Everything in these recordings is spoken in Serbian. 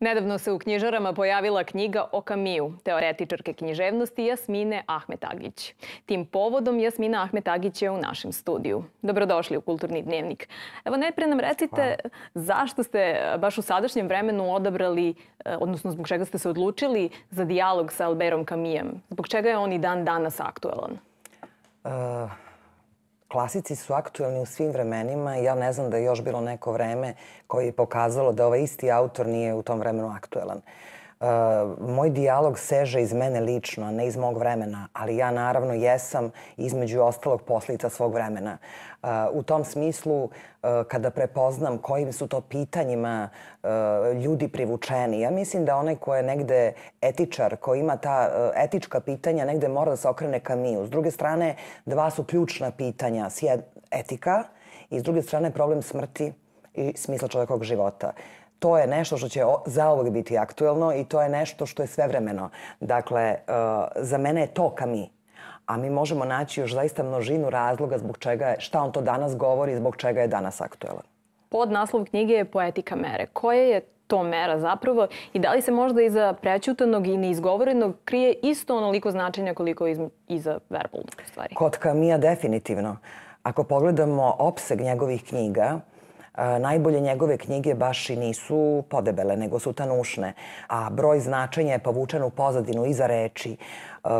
Nedavno se u knjižarama pojavila knjiga o Kamiju, teoretičarke književnosti Jasmine Ahmetagić. Tim povodom Jasmina Ahmetagić je u našem studiju. Dobrodošli u Kulturni dnevnik. Evo, najpre nam recite zašto ste baš u sadašnjem vremenu odabrali, odnosno zbog čega ste se odlučili za dijalog sa Alberom Kamijem? Zbog čega je on i dan danas aktuelan? Klasici su aktuelni u svim vremenima i ja ne znam da je još bilo neko vreme koje je pokazalo da ovaj isti autor nije u tom vremenu aktuelan. Moj dijalog seže iz mene lično, a ne iz mog vremena, ali ja naravno jesam između ostalog posledica svog vremena. U tom smislu, kada prepoznam kojim su to pitanjima ljudi privučeni, ja mislim da onaj ko je negde etičar, ko ima ta etička pitanja, negde mora da se okrene Kamiju. S druge strane, dva su ključna pitanja. Etika i s druge strane problem smrti i smisla čovjekovog života. To je nešto što će zauvek biti aktuelno i to je nešto što je svevremeno. Dakle, za mene je to Kami. A mi možemo naći još zaista množinu razloga zbog čega je, šta on to danas govori i zbog čega je danas aktuelan. Podnaslov knjige je Poetika mere. Koja je to mera zapravo i da li se možda iza prećutanog i neizgovorenog krije isto onoliko značenja koliko iza verbalnog stvari? Kod Kamija definitivno. Ako pogledamo opseg njegovih knjiga, najbolje njegove knjige baš i nisu podebele, nego su tanušne, a broj značenja je povučen u pozadinu iza reči.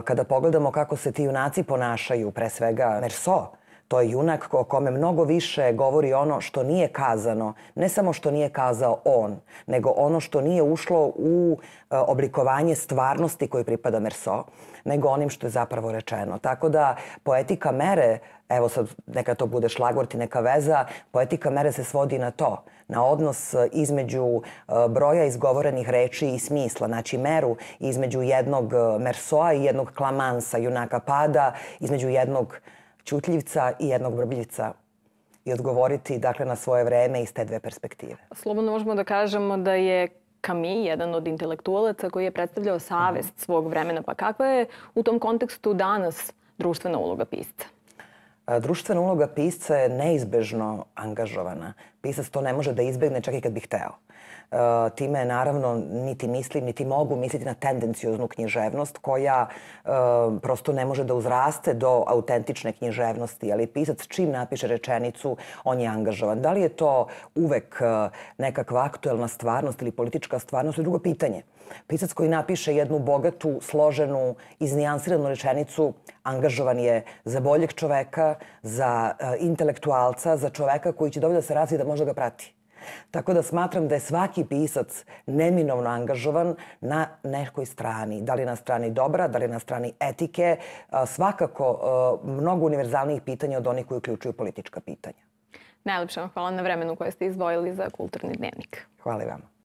Kada pogledamo kako se ti junaci ponašaju, pre svega Merso, to je junak o kome mnogo više govori ono što nije kazano, ne samo što nije kazao on, nego ono što nije ušlo u oblikovanje stvarnosti koji pripada Merso, nego onim što je zapravo rečeno. Tako da poetika mere, evo sad neka to bude šlagvort i neka veza, poetika mere se svodi na to, na odnos između broja izgovorenih reči i smisla, znači meru između jednog Mersoa i jednog Klamansa, junaka pada, između jednog Ćutljivca i jednog Vrbljivca i odgovoriti dakle na svoje vreme iz te dve perspektive. Slobodno možemo da kažemo da je Kami jedan od intelektualaca koji je predstavljao savest svog vremena. Pa kakva je u tom kontekstu danas društvena uloga pisca? Društvena uloga pisca je neizbežno angažovana. Pisac to ne može da izbegne čak i kad bi hteo. Time naravno niti mislim, niti mogu misliti na tendencioznu književnost koja prosto ne može da uzraste do autentične književnosti, ali pisac čim napiše rečenicu, on je angažovan. Da li je to uvek nekakva aktuelna stvarnost ili politička stvarnost, je drugo pitanje. Pisac koji napiše jednu bogatu, složenu, iznijansiranu rečenicu, angažovan je za boljeg čoveka, za intelektualca, za čoveka koji će dovoljno da se razvije da može da ga prati. Tako da smatram da je svaki pisac neminovno angažovan na nekoj strani. Da li na strani dobra, da li na strani etike, svakako mnogo univerzalnijih pitanja od onih koji uključuju politička pitanja. Najlepše vam hvala na vremenu koje ste izdvojili za Kulturni dnevnik. Hvala i vama.